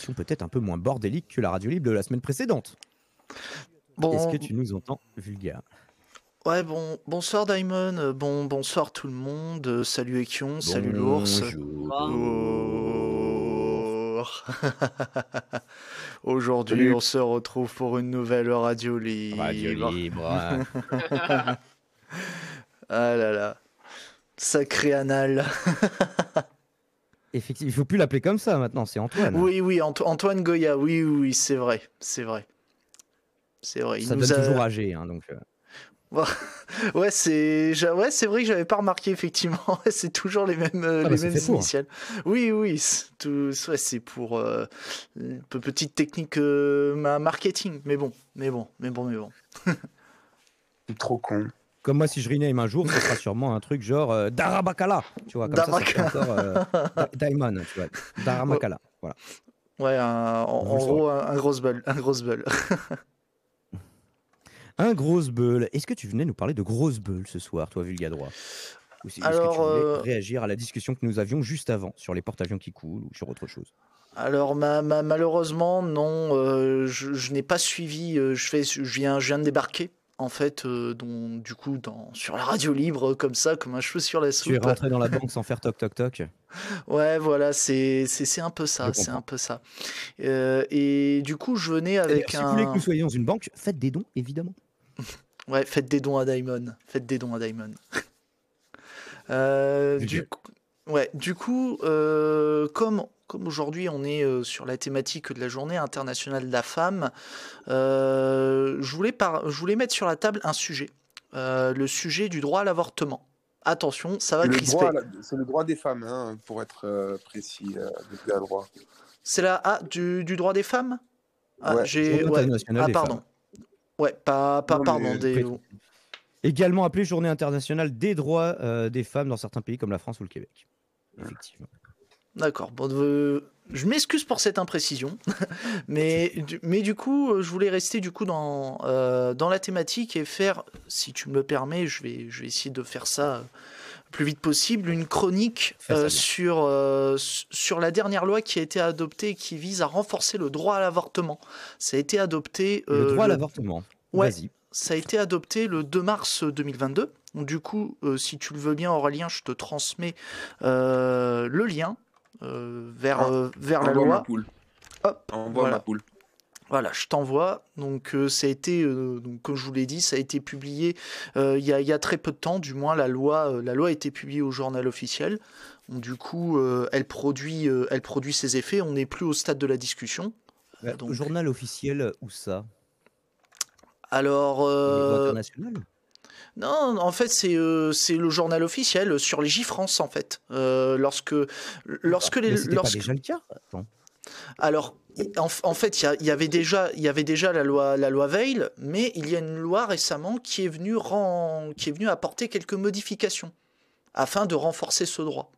émission peut-être un peu moins bordélique que la radio libre de la semaine précédente. Bon, Est-ce que tu nous entends, Vulga? ouais, bonsoir Daimon, bonsoir tout le monde, salut Ekion, salut l'ours. Bonjour. Aujourd'hui, Salut. on se retrouve pour une nouvelle radio libre. Radio libre. Ah là là, sacré anal. Effectivement, il faut plus l'appeler comme ça maintenant, c'est Antoine. Oui, Antoine Goya, oui, c'est vrai. C'est vrai. Il Ça nous donne a... toujours âgé, hein, donc. Ouais, c'est vrai que j'avais pas remarqué, effectivement. C'est toujours les mêmes, initiales. Oui, c'est pour petite technique marketing. Mais bon. C'est trop con. Comme moi, si je rename un jour, ce sera sûrement un truc genre Darabakala, tu vois, comme ça fait encore Daimon, tu vois, Daramakala, voilà. Ouais, en gros, un gros bull. Un gros bull. Est-ce que tu venais nous parler de grosse bull ce soir, toi, Vulgadroit? Ou est-ce que tu voulais réagir à la discussion que nous avions juste avant sur les porte-avions qui coulent ou sur autre chose? Alors malheureusement, non, je n'ai pas suivi. Je viens de débarquer. En fait, du coup, sur la radio libre, comme ça, comme un cheveu sur la soupe. Tu es rentré dans la banque sans faire toc toc toc. Ouais, voilà, c'est un peu ça, et du coup, je venais avec si vous voulez que nous soyons dans une banque, faites des dons, évidemment. Ouais, faites des dons à Daimon. Du coup, comme aujourd'hui on est sur la thématique de la journée internationale de la femme, je voulais mettre sur la table un sujet, le sujet du droit à l'avortement. Attention, ça va crisper. C'est le droit des femmes, hein, pour être précis, le droit. C'est du droit des femmes. Ouais. Pardon. Ouais, pardon. Également appelé Journée internationale des droits des femmes dans certains pays comme la France ou le Québec. Effectivement. D'accord. Bon, je m'excuse pour cette imprécision, mais du coup, je voulais rester du coup dans la thématique et faire, si tu me le permets, je vais essayer de faire ça le plus vite possible, une chronique sur la dernière loi qui a été adoptée et qui vise à renforcer le droit à l'avortement. Ça a été adopté. Le droit à l'avortement. Ouais. Vas-y. Ça a été adopté le 2 mars 2022. Donc, du coup, si tu le veux bien, Aurélien, je te transmets le lien vers la loi. Ma poule. Hop, envoie ma poule. Voilà, je t'envoie. Donc, ça a été, comme je vous l'ai dit, ça a été publié il y a très peu de temps. Du moins, la loi a été publiée au journal officiel. Donc, du coup, elle produit ses effets. On n'est plus au stade de la discussion. Au journal officiel, où ça? Alors, au niveau international? Non, en fait, c'est le journal officiel sur les J-France, en fait. Lorsque les... C'était pas déjà le cas? Attends. Alors, en fait, il y avait déjà la loi Veil, mais il y a une loi récemment qui est venue apporter quelques modifications afin de renforcer ce droit.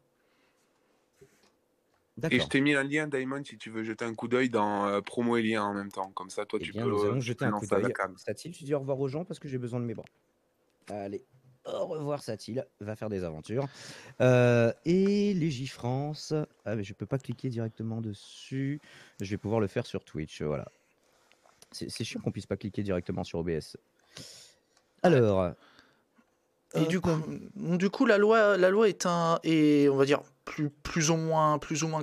Et je t'ai mis un lien, Daimon, si tu veux jeter un coup d'œil dans promo et lien en même temps. Comme ça, toi, tu peux. Nous allons jeter un coup d'œil. Satil, tu dis au revoir aux gens parce que j'ai besoin de mes bras. Allez, au revoir Satil, va faire des aventures. Et les J-France, mais je peux pas cliquer directement dessus. Je vais pouvoir le faire sur Twitch, voilà. C'est chiant qu'on puisse pas cliquer directement sur OBS. Alors. Et du coup, la loi est on va dire plus ou moins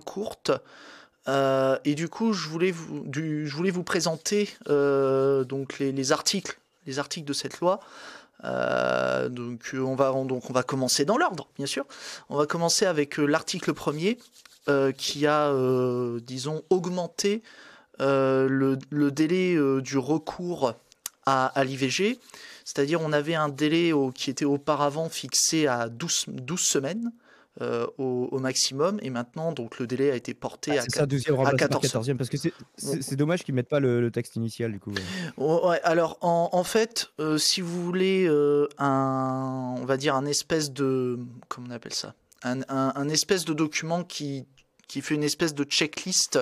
courte. Et du coup, je voulais vous présenter donc les articles de cette loi. Donc on va commencer dans l'ordre, bien sûr. On va commencer avec l'article 1er qui a, disons, augmenté le délai du recours à l'IVG. C'est-à-dire on avait un délai qui était auparavant fixé à 12 semaines au maximum, et maintenant donc le délai a été porté à 14e, parce que c'est dommage qu'ils mettent pas le texte initial du coup. Ouais, alors en fait, si vous voulez on va dire un espèce de, comment on appelle ça, un espèce de document qui fait une espèce de checklist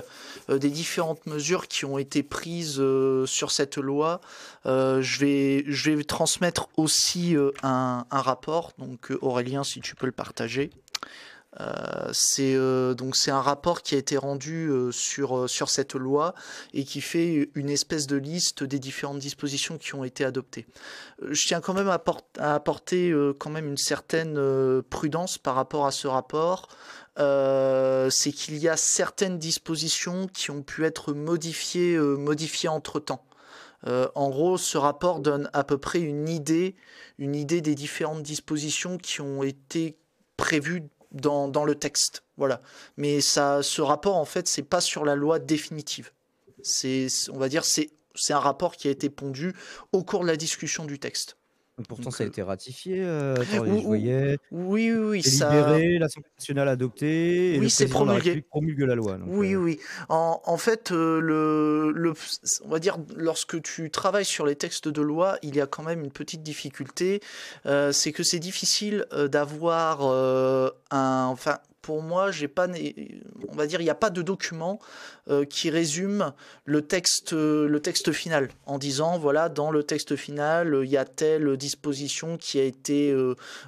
des différentes mesures qui ont été prises sur cette loi. Je vais transmettre aussi un rapport, donc Aurélien, si tu peux le partager. Donc c'est un rapport qui a été rendu sur cette loi et qui fait une espèce de liste des différentes dispositions qui ont été adoptées. Je tiens quand même à apporter quand même une certaine prudence par rapport à ce rapport. C'est qu'il y a certaines dispositions qui ont pu être modifiées entre-temps. En gros, ce rapport donne à peu près une idée des différentes dispositions qui ont été prévues dans le texte. Voilà. Mais ce rapport, en fait, c'est pas sur la loi définitive. On va dire, c'est un rapport qui a été pondu au cours de la discussion du texte. Pourtant, Donc, ça a été ratifié. Attendez, je voyais. oui, Délibéré, l'Assemblée nationale adoptée et oui, le c'est président de la promulgué. République promulgue la loi. Donc, Oui. En fait, on va dire, lorsque tu travailles sur les textes de loi, il y a quand même une petite difficulté. C'est que c'est difficile d'avoir enfin, pour moi, on va dire, il n'y a pas de document qui résume le texte final en disant, voilà, dans le texte final, il y a telle disposition qui a été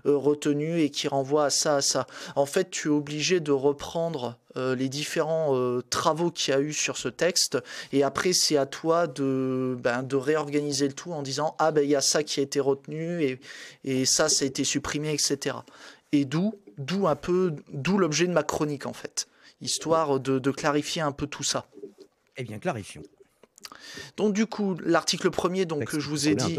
retenue et qui renvoie à ça, à ça. En fait, tu es obligé de reprendre les différents travaux qu'il y a eu sur ce texte, et après c'est à toi de réorganiser le tout en disant il y a ça qui a été retenu et ça a été supprimé, etc. Et d'où l'objet de ma chronique, en fait, histoire de clarifier un peu tout ça. Eh bien, clarifions. Donc du coup, l'article 1er, donc je vous ai dit.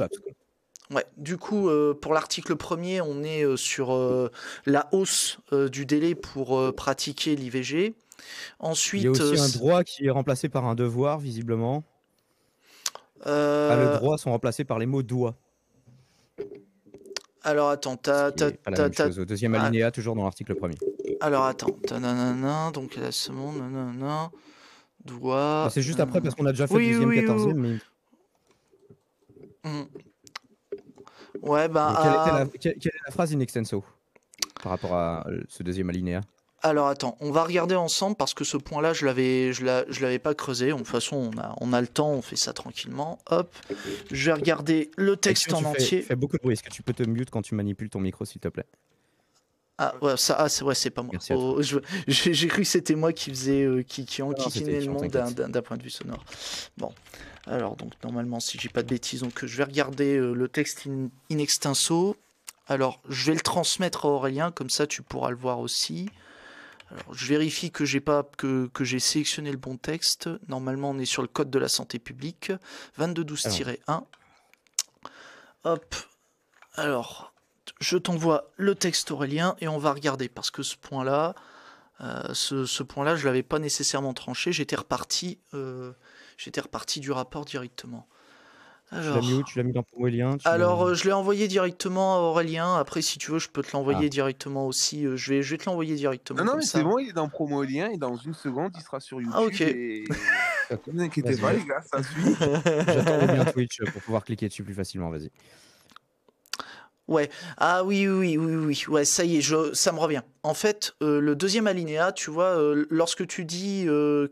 Ouais, du coup, pour l'article 1er, on est sur la hausse du délai pour pratiquer l'IVG. Ensuite, il y a aussi un droit qui est remplacé par un devoir, visiblement. Le droit sont remplacés par les mots doigt. Alors attends, pas la même chose. Au deuxième alinéa, toujours dans l'article 1er. Alors attends, donc la seconde, doigt. C'est juste après parce qu'on a déjà fait le deuxième, 14e. Mais... Ouais, quelle est la phrase in extenso par rapport à ce deuxième alinéa? Alors attends, on va regarder ensemble parce que ce point-là, je l'avais pas creusé. De toute façon, on a le temps, on fait ça tranquillement. Hop, je vais regarder le texte en entier. Fais beaucoup de bruit. Est-ce que tu peux te mute quand tu manipules ton micro, s'il te plaît? Ah ouais, c'est pas moi. J'ai cru que c'était moi qui faisait qui enquiquinait le monde d'un point de vue sonore. Bon, alors donc normalement, si j'ai pas de bêtises, donc je vais regarder le texte in extenso. Alors, je vais le transmettre à Aurélien, comme ça tu pourras le voir aussi. Alors, je vérifie que j'ai sélectionné le bon texte. Normalement, on est sur le code de la santé publique, 2212-1. Hop. Alors, je t'envoie le texte, Aurélien, et on va regarder parce que ce point-là, je l'avais pas nécessairement tranché. J'étais reparti du rapport directement. Alors, tu l'as mis dans Aurélien. Je l'ai envoyé directement à Aurélien. Après, si tu veux, je peux te l'envoyer directement aussi. Je vais te l'envoyer directement. Non, mais c'est bon, il est dans Promo-Lien et dans une seconde, il sera sur YouTube. Ah, ok. Et... ne vous inquiétez pas, les gars, ça suit. J'attends bien Twitch pour pouvoir cliquer dessus plus facilement. Vas-y. Ouais. Ah oui. Ouais, ça y est, ça me revient. En fait, le deuxième alinéa, tu vois, lorsque tu dis que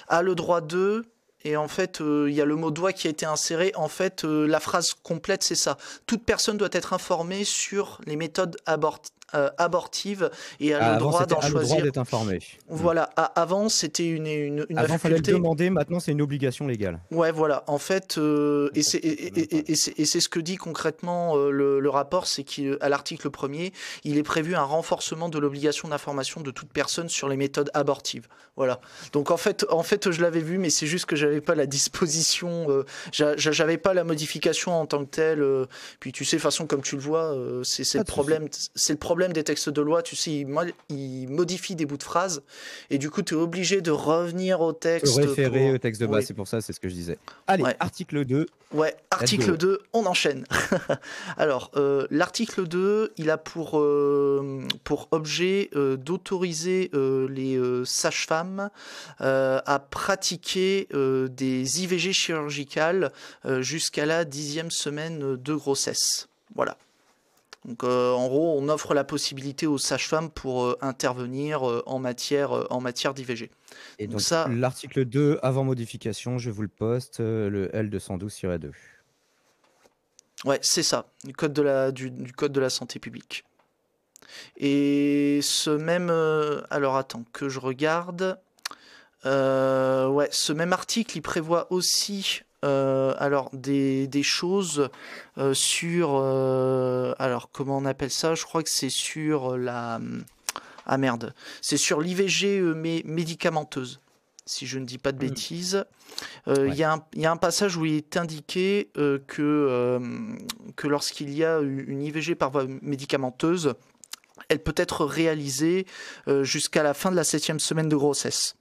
a le droit de... Et en fait, il y a le mot doit qui a été inséré. En fait, la phrase complète, c'est ça. Toute personne doit être informée sur les méthodes abortives et a le droit d'en choisir. Le droit d'être informé. Voilà. Avant, c'était une avant, faculté. Fallait le demander. Maintenant, c'est une obligation légale. Ouais, voilà. En fait, et c'est ce que dit concrètement le rapport, c'est qu'à l'article 1er, il est prévu un renforcement de l'obligation d'information de toute personne sur les méthodes abortives. Voilà. Donc en fait, je l'avais vu, mais c'est juste que j'avais pas la disposition, j'avais pas la modification en tant que telle. Puis tu sais, de toute façon, comme tu le vois, c'est le problème. C'est le problème des textes de loi. Tu sais, ils modifient des bouts de phrases, et du coup, tu es obligé de revenir au texte. Référer au texte de base, c'est pour ça, c'est ce que je disais. Allez, article 2. Ouais, article 2, on enchaîne. Alors, l'article 2, il a pour objet d'autoriser les sages-femmes à pratiquer des IVG chirurgicales jusqu'à la 10e semaine de grossesse. Voilà. Donc, en gros, on offre la possibilité aux sages-femmes pour intervenir en matière d'IVG. Et donc ça, l'article 2, avant modification, je vous le poste, le L212-2. Ouais, c'est ça, du code de la santé publique. Et ce même... alors attends, que je regarde. Ouais, ce même article, il prévoit aussi alors des choses sur... alors comment on appelle ça? Je crois que c'est sur la... Ah merde, c'est sur l'IVG médicamenteuse, si je ne dis pas de bêtises. Il y a un passage où il est indiqué que lorsqu'il y a une IVG par voie médicamenteuse, elle peut être réalisée jusqu'à la fin de la 7e semaine de grossesse.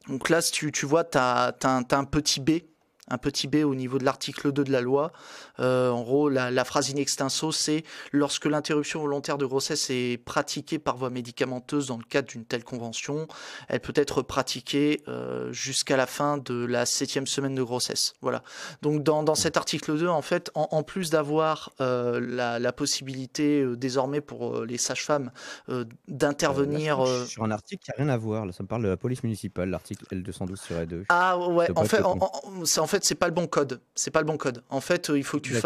Donc là, si tu vois, tu as un petit B. Un petit B au niveau de l'article 2 de la loi. En gros, la phrase in extenso, c'est « Lorsque l'interruption volontaire de grossesse est pratiquée par voie médicamenteuse dans le cadre d'une telle convention, elle peut être pratiquée jusqu'à la fin de la 7e semaine de grossesse. » Voilà. Donc dans cet article 2, en fait, en plus d'avoir la possibilité désormais pour les sages-femmes d'intervenir... Là, je suis sur un article qui n'a rien à voir. Là, ça me parle de la police municipale, l'article L212-2. Ah ouais, en fait, c'est pas le bon code. C'est pas le bon code. En fait, il faut que tu fasses.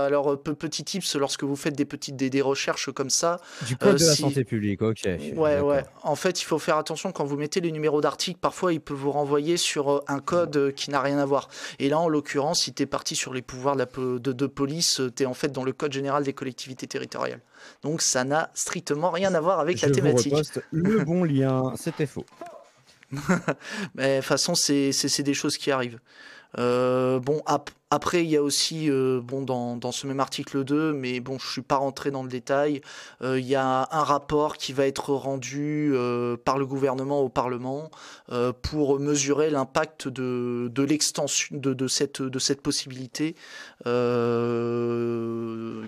Alors, petit tips, lorsque vous faites des recherches comme ça. Du code de la santé publique, ok. Ouais. En fait, il faut faire attention quand vous mettez les numéros d'articles. Parfois, il peut vous renvoyer sur un code qui n'a rien à voir. Et là, en l'occurrence, si tu es parti sur les pouvoirs de police, tu es en fait dans le code général des collectivités territoriales. Donc, ça n'a strictement rien à voir avec la thématique. Je vous reposte le bon lien, c'était faux. Mais de toute façon, c'est des choses qui arrivent. Bon, après, il y a aussi, dans ce même article 2, mais bon, je ne suis pas rentré dans le détail, il y a un rapport qui va être rendu par le gouvernement au Parlement pour mesurer l'impact de l'extension de cette possibilité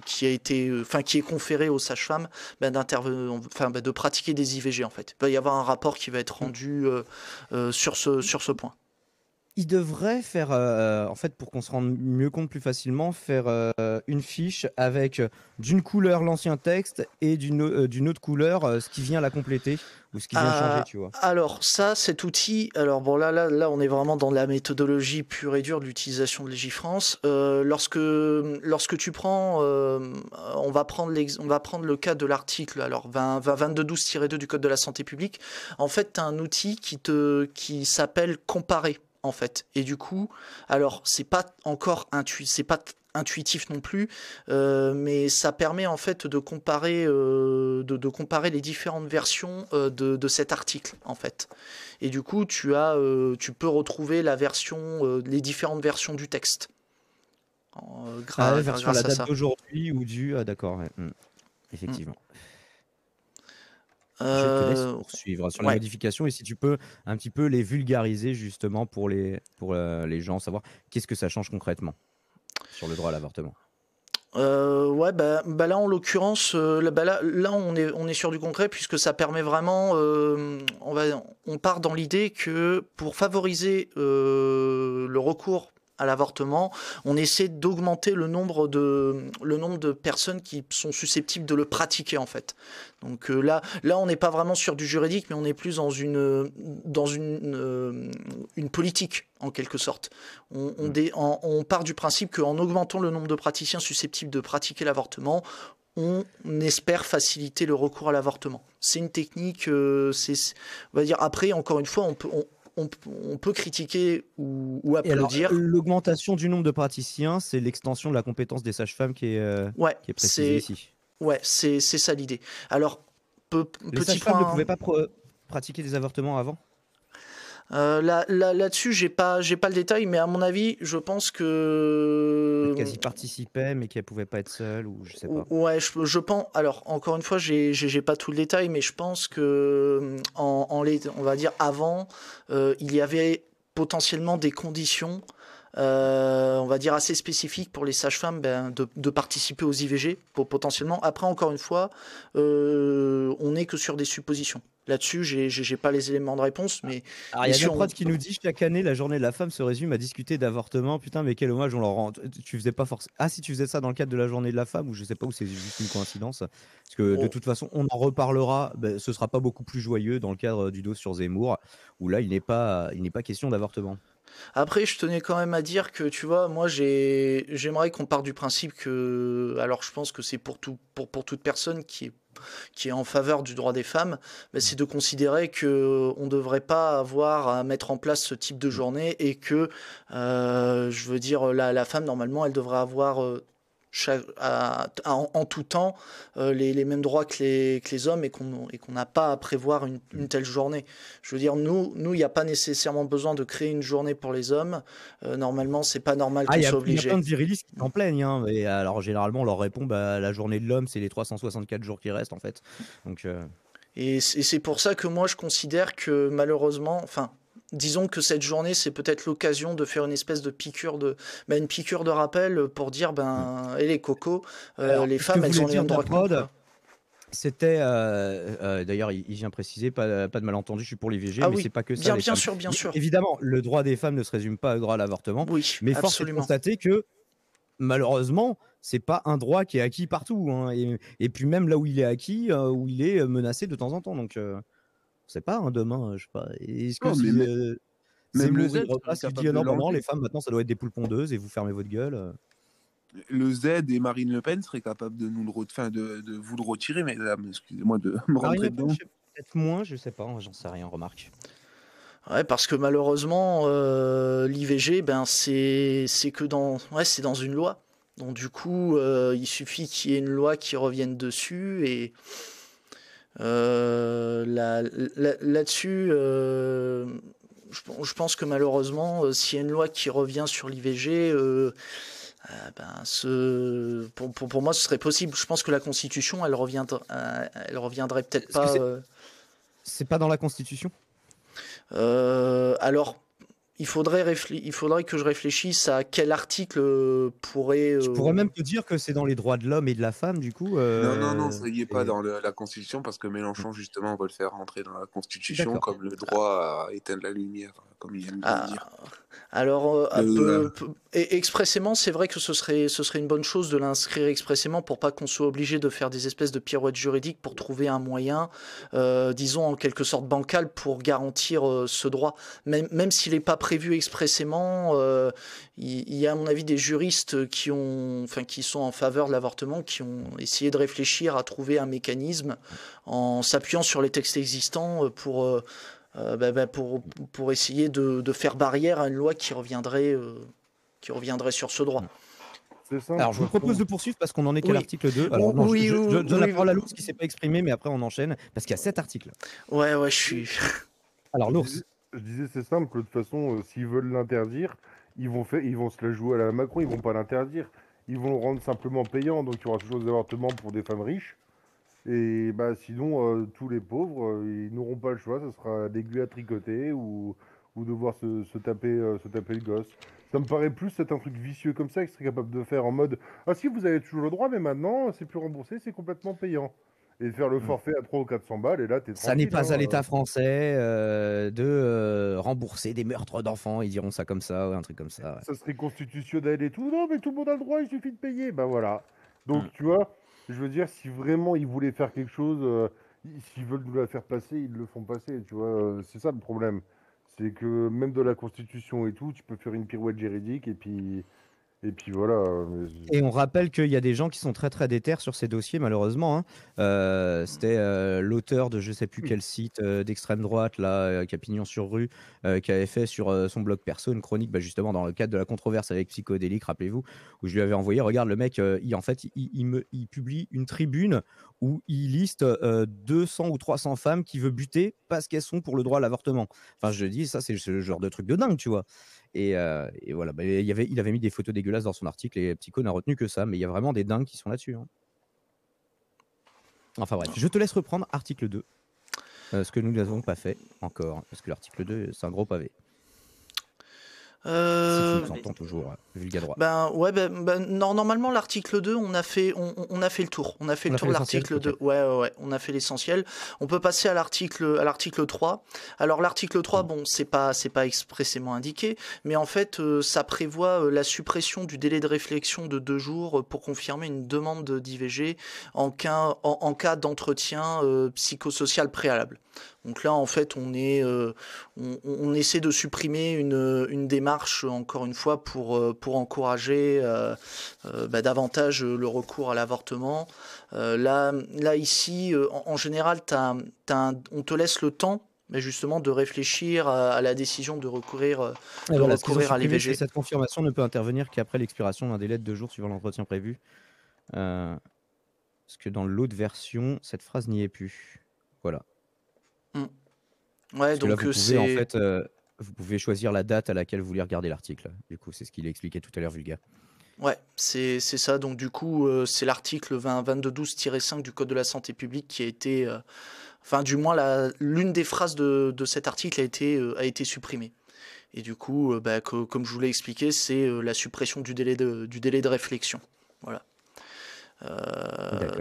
qui est conférée aux sages-femmes de pratiquer des IVG, en fait. Il va y avoir un rapport qui va être rendu sur ce point. Il devrait faire, en fait, pour qu'on se rende mieux compte plus facilement, faire une fiche avec d'une couleur l'ancien texte et d'une autre couleur ce qui vient la compléter ou ce qui vient changer, tu vois. Alors ça, cet outil, alors bon là, on est vraiment dans la méthodologie pure et dure de l'utilisation de Légifrance. Lorsque tu prends, on va prendre le cas de l'article, alors 2212-2 du Code de la santé publique. En fait, tu as un outil qui s'appelle comparer. En fait, et du coup, alors c'est pas encore intuitif non plus, mais ça permet en fait de comparer, les différentes versions de cet article en fait. Et du coup, tu peux retrouver les différentes versions du texte. Version à la date d'aujourd'hui ou d'accord, ouais. Effectivement. Je te laisse poursuivre sur les modifications et si tu peux un petit peu les vulgariser justement pour les gens, savoir qu'est-ce que ça change concrètement sur le droit à l'avortement. Là en l'occurrence, là on est sur du concret puisque ça permet vraiment, on part dans l'idée que pour favoriser le recours à l'avortement, on essaie d'augmenter le nombre de personnes qui sont susceptibles de le pratiquer en fait. Donc là on n'est pas vraiment sur du juridique, mais on est plus dans une politique en quelque sorte. On part du principe qu'en augmentant le nombre de praticiens susceptibles de pratiquer l'avortement, on espère faciliter le recours à l'avortement. C'est une technique, on va dire, après, encore une fois, on peut critiquer ou applaudir. L'augmentation du nombre de praticiens, c'est l'extension de la compétence des sages-femmes qui est précisée ici. Ouais, c'est ça l'idée. Alors, les sages-femmes ne pouvaient pas pratiquer des avortements avant ? Là-dessus, j'ai pas le détail, mais à mon avis, je pense que qu'elles y participaient, mais qu'elles pouvaient pas être seules, ou je sais pas. Ouais, je pense. Alors, encore une fois, j'ai pas tout le détail, mais je pense que on va dire avant, il y avait potentiellement des conditions. On va dire assez spécifiques pour les sages-femmes de participer aux IVG potentiellement. Après, encore une fois, on n'est que sur des suppositions. Là-dessus, j'ai pas les éléments de réponse, mais... Alors, il y a une prod qui nous dit, chaque année, la journée de la femme se résume à discuter d'avortement. Putain, mais quel hommage on leur rend. Tu faisais pas forcément... Ah, si tu faisais ça dans le cadre de la journée de la femme, ou je sais pas, où c'est juste une coïncidence. Parce que de toute façon, on en reparlera. Ce sera pas beaucoup plus joyeux dans le cadre du dos sur Zemmour, où là, il n'est pas question d'avortement. Après, je tenais quand même à dire que, tu vois, moi, j'aimerais qu'on parte du principe que... Alors, je pense que c'est pour toute personne qui est qui est en faveur du droit des femmes, c'est de considérer que on ne devrait pas avoir à mettre en place ce type de journée et que, je veux dire, la femme, normalement, elle devrait avoir en tout temps les mêmes droits que les hommes et qu'on n'a pas à prévoir une telle journée. Je veux dire, nous, il n'y a pas nécessairement besoin de créer une journée pour les hommes. Normalement, c'est pas normal qu'on soit obligé. Il y a plein de virilistes qui s'en plaignent. Hein, et alors, généralement, on leur répond la journée de l'homme, c'est les 364 jours qui restent, en fait. Donc, Et c'est pour ça que moi, je considère que malheureusement, disons que cette journée, c'est peut-être l'occasion de faire une espèce de piqûre une piqûre de rappel pour dire, et les cocos, les femmes, elles ont les mêmes droits que nous. C'était, d'ailleurs, il vient préciser, pas de malentendu, je suis pour l'IVG, mais c'est pas que ça. Bien sûr. Évidemment, le droit des femmes ne se résume pas au droit à l'avortement, mais force est de constater que, malheureusement, c'est pas un droit qui est acquis partout. Hein, et puis même là où il est acquis, où il est menacé de temps en temps. Donc, c'est pas demain, je sais pas. Est-ce que même le Z, non, les femmes maintenant ça doit être des poules pondeuses et vous fermez votre gueule. Le Z et Marine Le Pen seraient capables de de vous le retirer, mesdames. Excusez-moi de me rentrer dedans. Peut-être moins, je sais pas, j'en sais rien, remarque. Ouais, parce que malheureusement, l'IVG, c'est dans une loi. Donc du coup, il suffit qu'il y ait une loi qui revienne dessus et là-dessus, je pense que malheureusement, s'il y a une loi qui revient sur l'IVG, pour moi, ce serait possible. Je pense que la Constitution, elle reviendrait peut-être pas. C'est pas dans la Constitution ? Alors, il faudrait que je réfléchisse à quel article pourrait. Je pourrais même te dire que c'est dans les droits de l'homme et de la femme, du coup. Non, ça y est pas dans la Constitution, parce que Mélenchon, justement, va le faire rentrer dans la Constitution, comme le droit à éteindre la lumière, comme il aime bien dire. Alors, expressément, c'est vrai que ce serait une bonne chose de l'inscrire expressément pour pas qu'on soit obligé de faire des espèces de pirouettes juridiques pour trouver un moyen, disons en quelque sorte bancal, pour garantir ce droit. Même s'il n'est pas prévu expressément, il y a à mon avis des juristes qui sont en faveur de l'avortement, qui ont essayé de réfléchir à trouver un mécanisme en s'appuyant sur les textes existants pour essayer de faire barrière à une loi qui reviendrait sur ce droit. Alors, je vous propose de poursuivre parce qu'on en est qu'à l'article 2. Alors, je donne la parole à l'ours qui ne s'est pas exprimé, mais après on enchaîne parce qu'il y a 7 articles. Ouais, je suis. Alors, l'ours. Je disais, c'est simple, de toute façon, s'ils veulent l'interdire, ils vont se la jouer à la Macron, ils vont pas l'interdire. Ils vont le rendre simplement payant, donc il y aura toujours des avortements pour des femmes riches. Et sinon, tous les pauvres, ils n'auront pas le choix, ce sera l'aiguille à tricoter ou devoir se taper le gosse. Ça me paraît plus être un truc vicieux comme ça qu'ils seraient capables de faire en mode « Ah si, vous avez toujours le droit, mais maintenant, c'est plus remboursé, c'est complètement payant. » Et de faire le forfait à 300 ou 400 balles, et là, t'es tranquille. Ça n'est pas à l'État français de rembourser des meurtres d'enfants, ils diront ça comme ça, ou un truc comme ça. Ouais. Ça serait constitutionnel et tout. Non, mais tout le monde a le droit, il suffit de payer. Ben voilà. Donc, tu vois, je veux dire, si vraiment ils voulaient faire quelque chose, s'ils veulent nous la faire passer, ils le font passer, tu vois. C'est ça le problème. C'est que même de la Constitution et tout, tu peux faire une pirouette juridique et puis voilà. Et on rappelle qu'il y a des gens qui sont très très déter sur ces dossiers, malheureusement. Hein. C'était l'auteur de je sais plus quel site d'extrême droite, là, qui a pignon sur rue, qui avait fait sur son blog perso une chronique, justement dans le cadre de la controverse avec Psychodélique, rappelez-vous, où je lui avais envoyé, regarde, le mec, il publie une tribune où il liste 200 ou 300 femmes qu'il veut buter parce qu'elles sont pour le droit à l'avortement. Enfin, je dis, ça, c'est le genre de truc de dingue, tu vois. Et voilà, il avait mis des photos dégueulasses dans son article et Psycho n'a retenu que ça, mais il y a vraiment des dingues qui sont là-dessus. Hein. Enfin bref, je te laisse reprendre article 2, ce que nous n'avons pas fait encore, parce que l'article 2, c'est un gros pavé. Si tu nous entends toujours, Vulgadroit. Normalement, l'article 2, on a fait le tour. On a fait le tour de l'article 2. Ouais, on a fait l'essentiel. On peut passer à l'article 3. Alors, l'article 3, c'est pas expressément indiqué, mais en fait, ça prévoit la suppression du délai de réflexion de 2 jours pour confirmer une demande d'IVG en cas d'entretien psychosocial préalable. Donc là, en fait, on essaie de supprimer une démarche, encore une fois, pour encourager davantage le recours à l'avortement. Là, ici, en général, on te laisse le temps, mais justement, de réfléchir à la décision de recourir à l'IVG. Cette confirmation ne peut intervenir qu'après l'expiration d'un délai de 2 jours suivant l'entretien prévu. Parce que dans l'autre version, cette phrase n'y est plus. Voilà. Ouais, donc là, vous pouvez choisir la date à laquelle vous voulez regarder l'article. Du coup, c'est ce qu'il a expliqué tout à l'heure, Vulga. Ouais, c'est ça. Donc du coup, c'est l'article 2212-5 du Code de la santé publique qui a été, enfin du moins l'une des phrases de cet article a été supprimée. Et du coup, comme je vous l'ai expliqué, c'est la suppression du délai de réflexion. Voilà.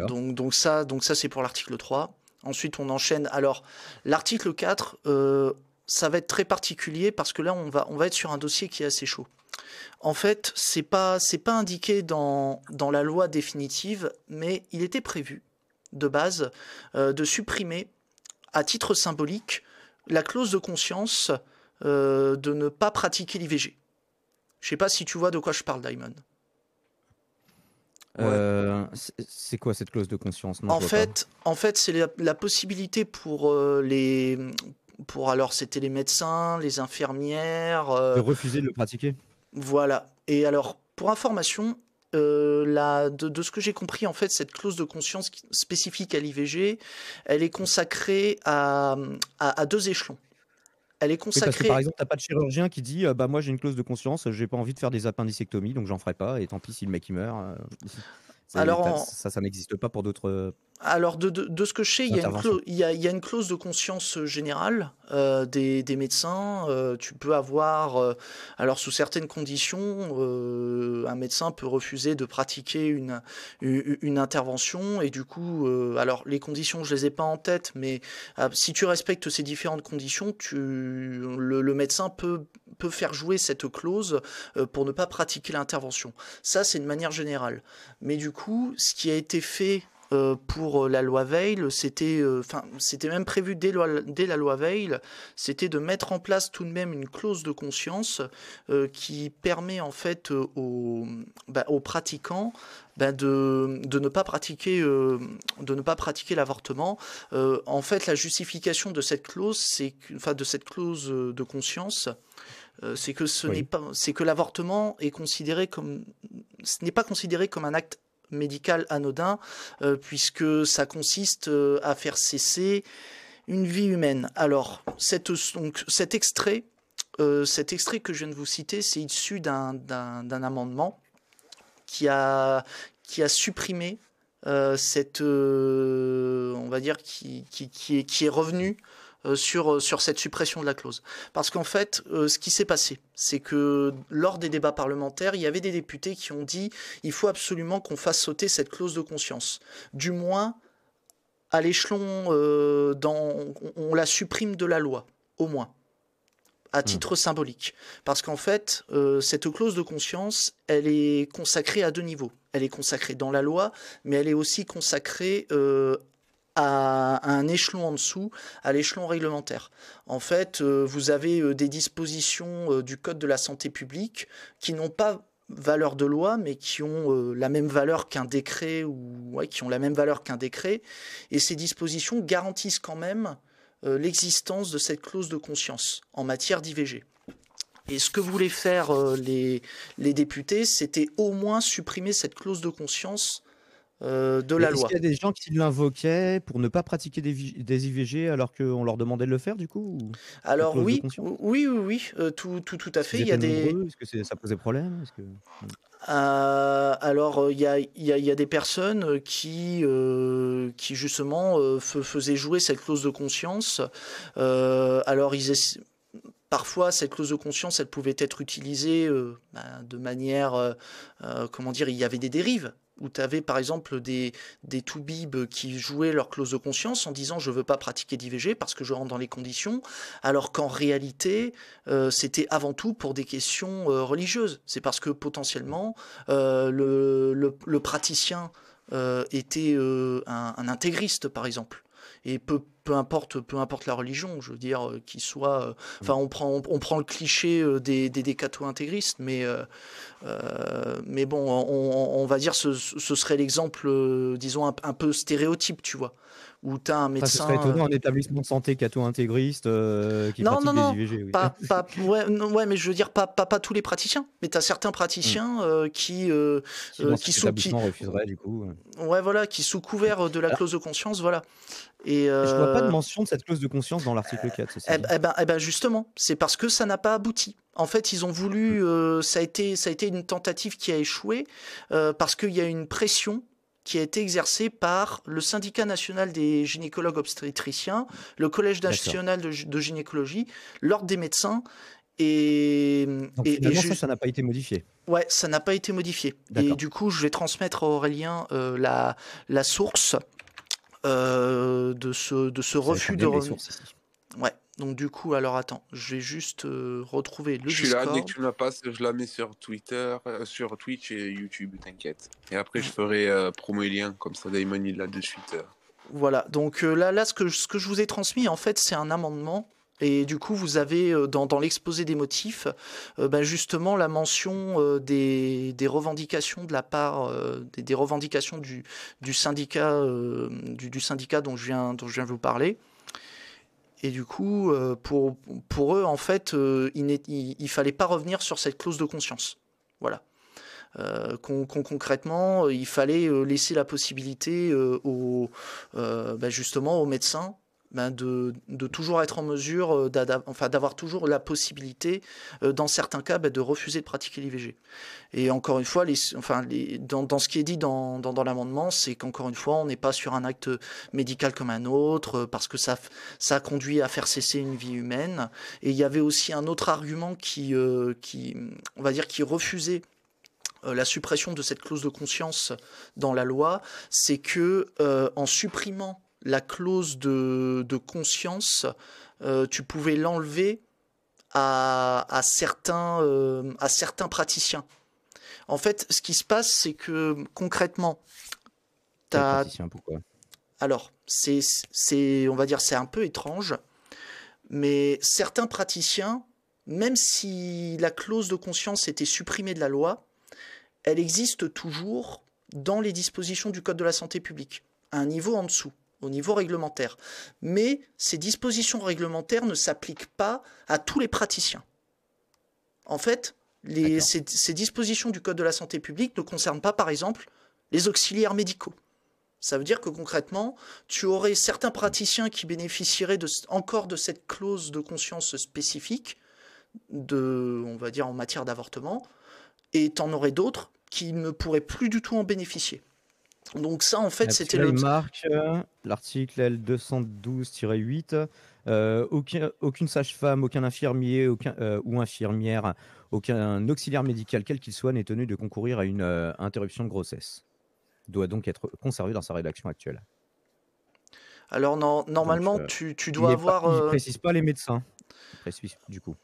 Donc ça c'est pour l'article 3. Ensuite, on enchaîne. Alors, l'article 4, ça va être très particulier parce que là, on va être sur un dossier qui est assez chaud. En fait, c'est pas indiqué dans la loi définitive, mais il était prévu, de base, de supprimer, à titre symbolique, la clause de conscience de ne pas pratiquer l'IVG. Je sais pas si tu vois de quoi je parle, Daimon. C'est quoi cette clause de conscience? Non, en fait, c'est la possibilité pour alors c'était les médecins, les infirmières, de refuser de le pratiquer. Voilà. Et alors, pour information, de ce que j'ai compris, en fait, cette clause de conscience spécifique à l'IVG, elle est consacrée à 2 échelons. Elle est consacrée. Oui, parce que par exemple, t'as pas de chirurgien qui dit bah moi j'ai une clause de conscience, j'ai pas envie de faire des appendicectomies, donc j'en ferai pas, et tant pis si le mec il meurt. Alors, ça n'existe pas pour d'autres. Alors, de ce que je sais, il y a une clause de conscience générale des médecins. Tu peux avoir, alors sous certaines conditions, un médecin peut refuser de pratiquer une intervention. Et du coup, alors les conditions, je les ai pas en tête, mais si tu respectes ces différentes conditions, le médecin peut faire jouer cette clause pour ne pas pratiquer l'intervention. Ça, c'est une manière générale. Mais du coup, ce qui a été fait pour la loi Veil, c'était même prévu dès la loi Veil, c'était de mettre en place tout de même une clause de conscience qui permet en fait aux pratiquants de ne pas pratiquer l'avortement. En fait, la justification de cette clause, de conscience, c'est que c'est que l'avortement est considéré comme, ce n'est pas considéré comme un acte médical anodin, puisque ça consiste à faire cesser une vie humaine. Alors, cet extrait que je viens de vous citer, c'est issu d'un amendement qui a supprimé cette, on va dire, qui est revenu sur cette suppression de la clause. Parce qu'en fait, ce qui s'est passé, c'est que lors des débats parlementaires, il y avait des députés qui ont dit il faut absolument qu'on fasse sauter cette clause de conscience. Du moins, à l'échelon, on la supprime de la loi, au moins, à titre symbolique. Parce qu'en fait, cette clause de conscience, elle est consacrée à 2 niveaux. Elle est consacrée dans la loi, mais elle est aussi consacrée à un échelon en dessous, à l'échelon réglementaire. En fait, vous avez des dispositions du Code de la santé publique qui n'ont pas valeur de loi, mais qui ont la même valeur qu'un décret, qui ont la même valeur qu'un décret. Et ces dispositions garantissent quand même l'existence de cette clause de conscience en matière d'IVG. Et ce que voulaient faire les députés, c'était au moins supprimer cette clause de conscience de la loi. Est-ce qu'il y a des gens qui l'invoquaient pour ne pas pratiquer des IVG alors qu'on leur demandait de le faire, du coup, ou alors oui, tout à fait. Il y a des. Est-ce que ça posait problème? Alors il y a des personnes qui justement faisaient jouer cette clause de conscience. Alors parfois, cette clause de conscience, elle pouvait être utilisée de manière, comment dire, il y avait des dérives, où tu avais par exemple des toubibs qui jouaient leur clause de conscience en disant je veux pas pratiquer d'IVG parce que je rentre dans les conditions, alors qu'en réalité, c'était avant tout pour des questions religieuses. C'est parce que potentiellement, le praticien était un intégriste, par exemple, et peut peu importe la religion, je veux dire, qu'il soit... Enfin, on prend le cliché des catho-intégristes, mais bon, on va dire ce serait l'exemple, disons, un peu stéréotype, tu vois, où tu as un médecin... ce serait étonnant, un établissement de santé catho-intégriste qui pratique des IVG. Oui. Ouais, mais je veux dire, pas tous les praticiens, mais tu as certains praticiens qui refuserait du coup. Ouais, voilà, qui sous couvert de la clause de conscience, voilà. Et je vois pas de mention de cette clause de conscience dans l'article 4. Eh ben justement, c'est parce que ça n'a pas abouti. En fait, ils ont voulu, ça a été une tentative qui a échoué parce qu'il y a une pression qui a été exercée par le syndicat national des gynécologues obstétriciens, le collège national de gynécologie, l'ordre des médecins. Donc finalement, ça n'a pas été modifié. Ouais, ça n'a pas été modifié. Et du coup, je vais transmettre à Aurélien la source de ce refus de Ouais. Donc du coup, alors attends, je vais juste retrouver le Discord. Je suis là, dès que tu me la passes, je la mets sur Twitter, sur Twitch et YouTube, t'inquiète. Et après, je ferai promo et lien, comme ça Daimon il l'a de suite. Voilà, donc là ce que je vous ai transmis, en fait, c'est un amendement. Et du coup, vous avez dans l'exposé des motifs, justement la mention des revendications de la part des revendications du syndicat du syndicat dont je viens de vous parler. Et du coup, pour eux, en fait, il fallait pas revenir sur cette clause de conscience. Voilà. Concrètement, il fallait laisser la possibilité justement aux médecins de toujours être en mesure d'avoir toujours la possibilité dans certains cas de refuser de pratiquer l'IVG. Et encore une fois, dans ce qui est dit dans l'amendement, c'est qu'encore une fois, on n'est pas sur un acte médical comme un autre, parce que ça a conduit à faire cesser une vie humaine. Et il y avait aussi un autre argument qui refusait la suppression de cette clause de conscience dans la loi, c'est que en supprimant la clause de conscience, tu pouvais l'enlever à certains praticiens. En fait, ce qui se passe, c'est que concrètement, pourquoi ? Alors, on va dire, c'est un peu étrange, mais certains praticiens, même si la clause de conscience était supprimée de la loi, elle existe toujours dans les dispositions du Code de la santé publique, à un niveau en dessous, au niveau réglementaire. Mais ces dispositions réglementaires ne s'appliquent pas à tous les praticiens. En fait, ces dispositions du Code de la santé publique ne concernent pas, par exemple, les auxiliaires médicaux. Ça veut dire que concrètement, tu aurais certains praticiens qui bénéficieraient encore de cette clause de conscience spécifique, on va dire en matière d'avortement, et tu en aurais d'autres qui ne pourraient plus du tout en bénéficier. Donc ça, en fait, c'était le... marque l'article L212-8. Aucune sage-femme, aucun infirmier ou infirmière, aucun auxiliaire médical, quel qu'il soit, n'est tenu de concourir à une interruption de grossesse. Doit donc être conservé dans sa rédaction actuelle. Alors normalement, donc, tu dois avoir... Il ne précise pas les médecins, du coup.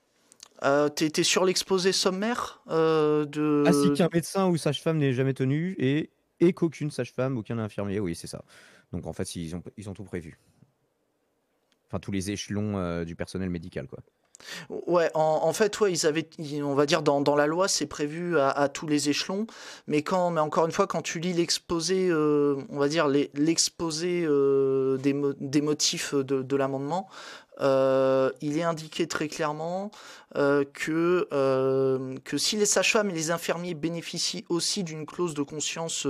T'es sur l'exposé sommaire ainsi qu'un médecin ou sage-femme n'est jamais tenu et qu'aucune sage-femme, aucun infirmier, oui, c'est ça. Donc en fait, ils ont tout prévu. Enfin, tous les échelons du personnel médical, quoi. Ouais, en fait, ouais, on va dire, dans la loi, c'est prévu à tous les échelons, mais encore une fois, quand tu lis l'exposé, on va dire l'exposé des motifs de l'amendement, il est indiqué très clairement que si les sages-femmes et les infirmiers bénéficient aussi d'une clause de conscience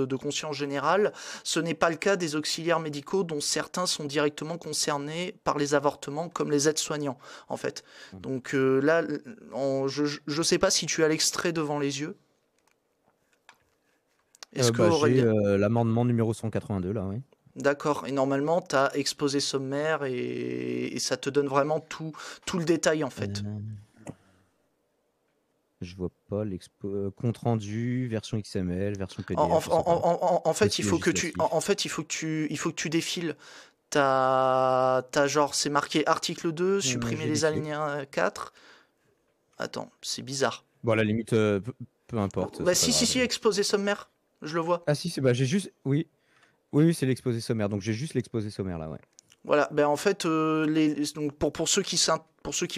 générale, ce n'est pas le cas des auxiliaires médicaux dont certains sont directement concernés par les avortements, comme les aides-soignants, en fait. Donc là, je ne sais pas si tu as l'extrait devant les yeux. Est-ce que j'ai l'amendement numéro 182, là, oui. D'accord, et normalement, tu as exposé sommaire et ça te donne vraiment tout le détail, en fait. Je vois pas compte rendu, version XML, version PDF. En fait, il faut que tu défiles. T'as genre, c'est marqué article 2, supprimer les alinéas 4. Attends, c'est bizarre. Bon, à la limite, peu importe. Bah, si, exposé sommaire, je le vois. Ah si, j'ai juste... Oui, c'est l'exposé sommaire, donc j'ai juste l'exposé sommaire là, ouais. Voilà, ben en fait, donc pour ceux qui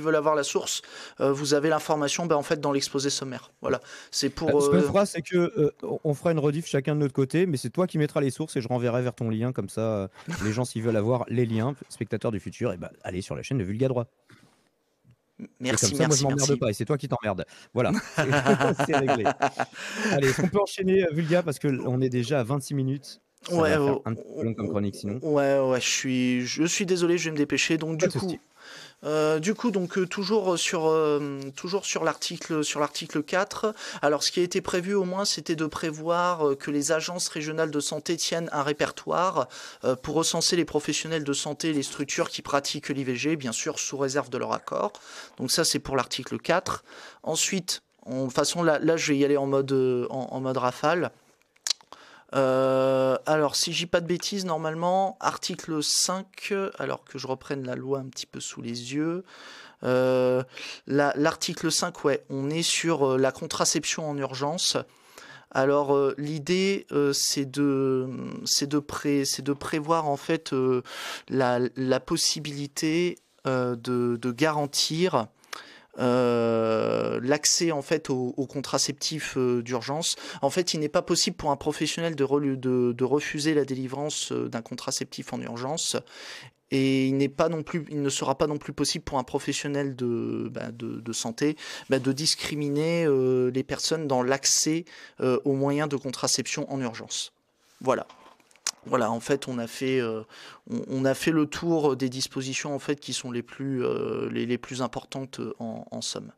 veulent avoir la source, vous avez l'information en fait dans l'exposé sommaire. Voilà, c'est pour. Ce qu'on fera, c'est que on fera une rediff chacun de notre côté, mais c'est toi qui mettras les sources et je renverrai vers ton lien, comme ça, les gens s'ils veulent avoir les liens, spectateurs du futur, et allez sur la chaîne de Vulgadroit. Merci, et comme ça, moi je m'emmerde pas et c'est toi qui t'emmerdes. Voilà, c'est réglé. Allez, est-ce qu'on peut enchaîner Vulga parce qu'on est déjà à 26 minutes. Ça va faire un petit peu long comme chronique sinon. Ouais, je suis désolé, je vais me dépêcher. Donc du coup, toujours sur l'article 4. Alors, ce qui a été prévu au moins, c'était de prévoir que les agences régionales de santé tiennent un répertoire pour recenser les professionnels de santé et les structures qui pratiquent l'IVG, bien sûr sous réserve de leur accord. Donc ça, c'est pour l'article 4. Ensuite, de toute façon, là, je vais y aller en mode rafale. Alors, si je dis pas de bêtises, normalement, article 5, alors que je reprenne la loi un petit peu sous les yeux. L'article 5, ouais, on est sur la contraception en urgence. Alors, l'idée, c'est de prévoir en fait la possibilité de garantir l'accès en fait aux contraceptifs d'urgence. En fait, il n'est pas possible pour un professionnel de refuser la délivrance d'un contraceptif en urgence. Et il ne sera pas non plus possible pour un professionnel de santé de discriminer les personnes dans l'accès aux moyens de contraception en urgence. Voilà, en fait, on a fait le tour des dispositions en fait qui sont les plus importantes en somme.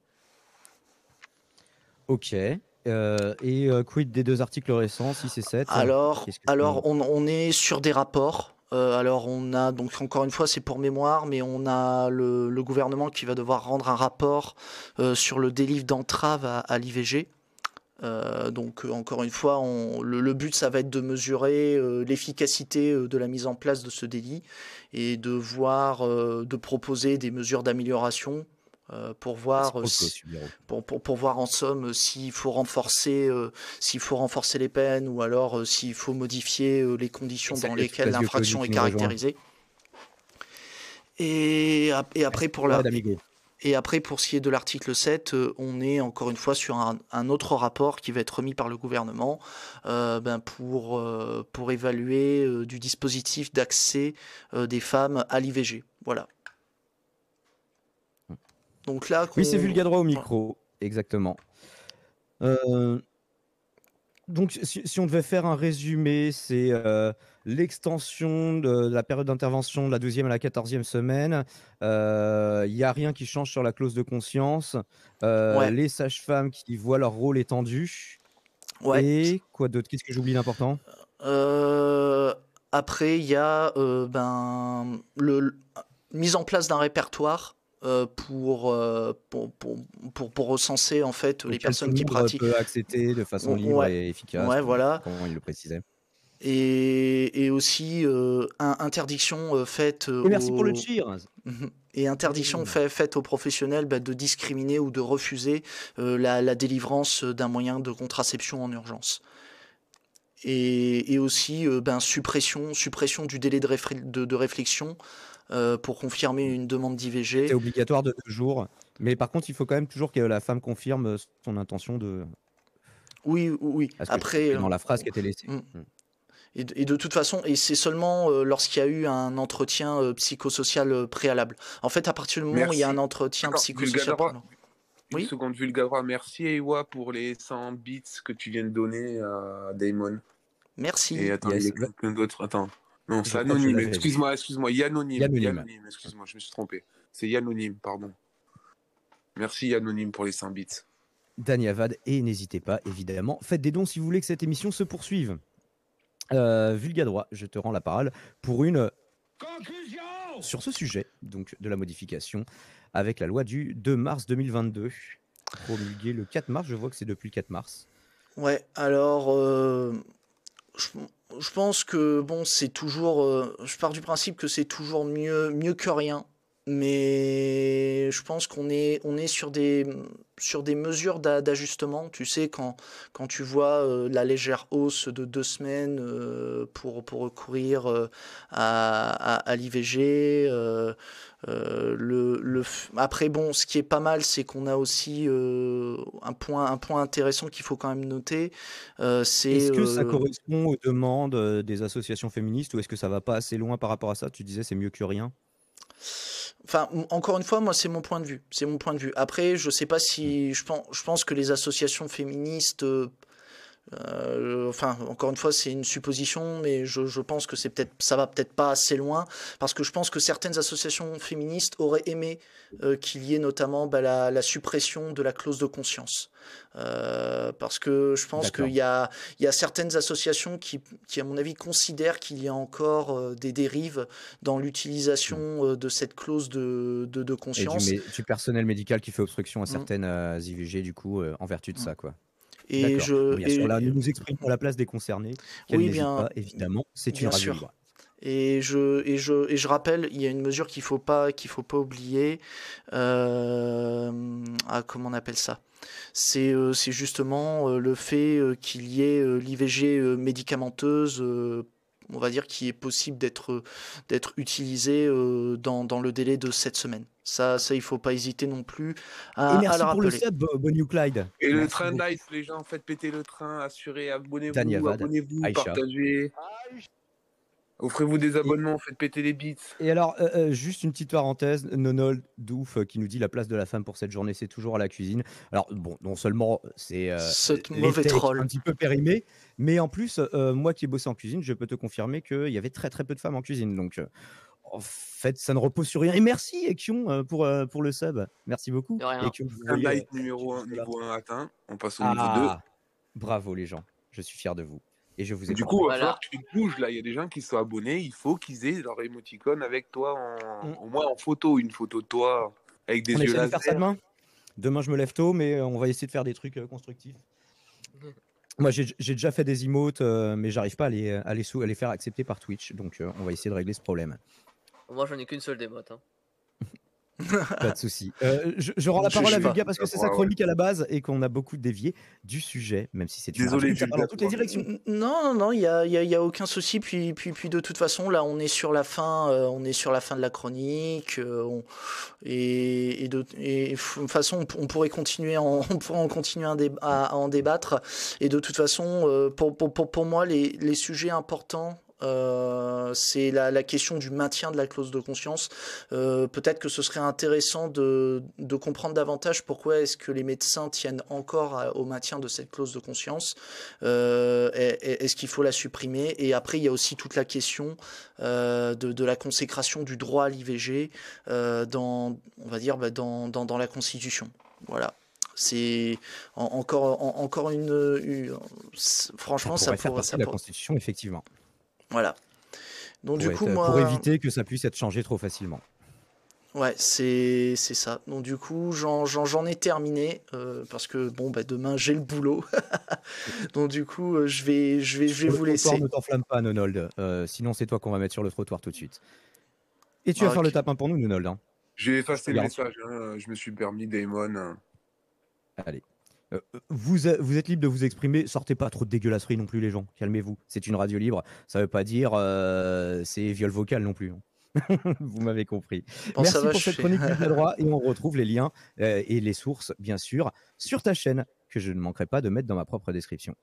Ok. Et quid des 2 articles récents, 6 et 7? Alors, on est sur des rapports. Alors, on a, donc encore une fois, c'est pour mémoire, mais on a le gouvernement qui va devoir rendre un rapport sur le délit d'entrave à l'IVG. Donc encore une fois, le but ça va être de mesurer l'efficacité de la mise en place de ce délit et de voir, de proposer des mesures d'amélioration pour voir pour voir en somme s'il faut renforcer les peines ou alors s'il faut modifier les conditions dans lesquelles l'infraction est caractérisée. Et après pour la Et après, pour ce qui est de l'article 7, on est encore une fois sur un autre rapport qui va être remis par le gouvernement pour évaluer du dispositif d'accès des femmes à l'IVG. Voilà. Donc là, oui, c'est Vulgadroit au micro, exactement. Donc, si on devait faire un résumé, c'est l'extension de la période d'intervention de la 12e à la 14e semaine. Il n'y a rien qui change sur la clause de conscience. Les sages-femmes qui voient leur rôle étendu. Ouais. Et quoi d'autre? Qu'est-ce que j'oublie d'important? Après, il y a mise en place d'un répertoire pour recenser en fait les personnes qui pratiquent. Peut accepter de façon libre et efficace. Ouais, voilà. Comment il le précisait. Et aussi interdiction faite. Merci pour le cheers. Et interdiction faite aux professionnels de discriminer ou de refuser la délivrance d'un moyen de contraception en urgence. Et aussi suppression du délai de réflexion pour confirmer une demande d'IVG. C'est obligatoire de 2 jours. Mais par contre, il faut quand même toujours que la femme confirme son intention de... Oui. Après, dans la phrase qui était laissée. Et de toute façon, et c'est seulement lorsqu'il y a eu un entretien psychosocial préalable. En fait, à partir du moment où il y a un entretien psychosocial préalable. Une seconde, Vulgadroit. Merci, Ewa, pour les 100 bits que tu viens de donner à Damon. Merci. Et attends, il y a quelqu'un d'autre. Attends. Non, c'est anonyme. Excuse-moi. Yanonyme. Excuse-moi, je me suis trompé. C'est Yanonyme, pardon. Merci, Yanonyme, pour les 100 bits. Danyavad, et n'hésitez pas, évidemment. Faites des dons si vous voulez que cette émission se poursuive. Vulgadroit, je te rends la parole pour une conclusion sur ce sujet, donc de la modification avec la loi du 2 mars 2022, promulguée le 4 mars. Je vois que c'est depuis le 4 mars. Ouais, alors je pense que bon, c'est toujours. Je pars du principe que c'est toujours mieux que rien. mais je pense qu'on est sur des mesures d'ajustement. Tu sais, quand tu vois la légère hausse de 2 semaines pour recourir à l'IVG. Après, bon, ce qui est pas mal, c'est qu'on a aussi un point intéressant qu'il faut quand même noter. Est-ce que ça correspond aux demandes des associations féministes ou est-ce que ça va pas assez loin par rapport à ça? Tu disais c'est mieux que rien. Enfin, encore une fois, moi, c'est mon point de vue. Après, je sais pas si je pense que les associations féministes, enfin, encore une fois, c'est une supposition, mais je pense que ça va peut-être pas assez loin, parce que je pense que certaines associations féministes auraient aimé qu'il y ait notamment la suppression de la clause de conscience. Parce que je pense qu'il y a certaines associations qui, à mon avis, considèrent qu'il y a encore des dérives dans l'utilisation de cette clause de conscience. Et du personnel médical qui fait obstruction à certaines IVG, du coup, en vertu de ça, quoi. Et bien sûr, là, nous nous exprimons à la place des concernés. Oui, n'hésite pas, évidemment, c'est une radio libre. Et je rappelle, il y a une mesure qu'il faut pas oublier. Comment on appelle ça? C'est justement le fait qu'il y ait l'IVG médicamenteuse, on va dire, qui est possible d'être utilisée dans le délai de 7 semaines. Ça, il faut pas hésiter non plus à merci le pour rappeler. le sub, Bonnie Clyde. Et le train light, les gens, faites péter le train, assurez, abonnez-vous, partagez. Offrez-vous des abonnements, faites péter les bits. Et alors, juste une petite parenthèse, Nonold Douf qui nous dit la place de la femme pour cette journée, c'est toujours à la cuisine. Alors, bon, non seulement c'est mauvais troll un petit peu périmé, mais en plus, moi qui ai bossé en cuisine, je peux te confirmer qu'il y avait très très peu de femmes en cuisine. Donc, en fait, ça ne repose sur rien. Et merci, Ekion, pour le sub. Merci beaucoup. Light niveau 1 atteint. On passe au niveau 2. Bravo, les gens. Je suis fier de vous. Et je vous ai du coup, il va falloir que tu bouges là. Il y a des gens qui sont abonnés. Il faut qu'ils aient leur émoticône avec toi, au moins en photo. Une photo de toi avec des yeux laser. Faire ça demain, je me lève tôt, mais on va essayer de faire des trucs constructifs. Moi, j'ai déjà fait des emotes, mais j'arrive pas à les faire accepter par Twitch. Donc, on va essayer de régler ce problème. Moi, j'en ai qu'une seule d'émote. Pas de souci. Je rends la parole à Vulga parce que c'est sa chronique à la base et qu'on a beaucoup dévié du sujet, même si c'est désolé dans toutes les directions. Non, il y a aucun souci. Puis de toute façon, là, on est sur la fin de la chronique. Et de toute façon, on pourrait continuer, à en débattre. Et de toute façon, pour moi, les sujets importants. C'est la question du maintien de la clause de conscience. Peut-être que ce serait intéressant de comprendre davantage pourquoi est-ce que les médecins tiennent encore au maintien de cette clause de conscience. Est-ce qu'il faut la supprimer? Et après, il y a aussi toute la question de la consécration du droit à l'IVG dans la Constitution. Voilà. C'est encore une franchement, ça pourrait faire partie de la Constitution, effectivement. Voilà. Donc du coup, pour éviter que ça puisse être changé trop facilement. Ouais, c'est ça. Donc du coup, j'en ai terminé parce que bon, demain j'ai le boulot. Donc du coup, je vais vous laisser. Ne t'enflamme pas, Nonold. Sinon, c'est toi qu'on va mettre sur le trottoir tout de suite. Et tu vas faire le tapin pour nous, Nonold. J'ai effacé le message. Je me suis permis, Damon. Allez. Vous êtes libre de vous exprimer, sortez pas trop de dégueulasseries non plus les gens, calmez-vous, c'est une radio libre, ça veut pas dire c'est viol vocal non plus. Vous m'avez compris. Bon, merci pour cette chronique de droit et on retrouve les liens et les sources bien sûr sur ta chaîne que je ne manquerai pas de mettre dans ma propre description.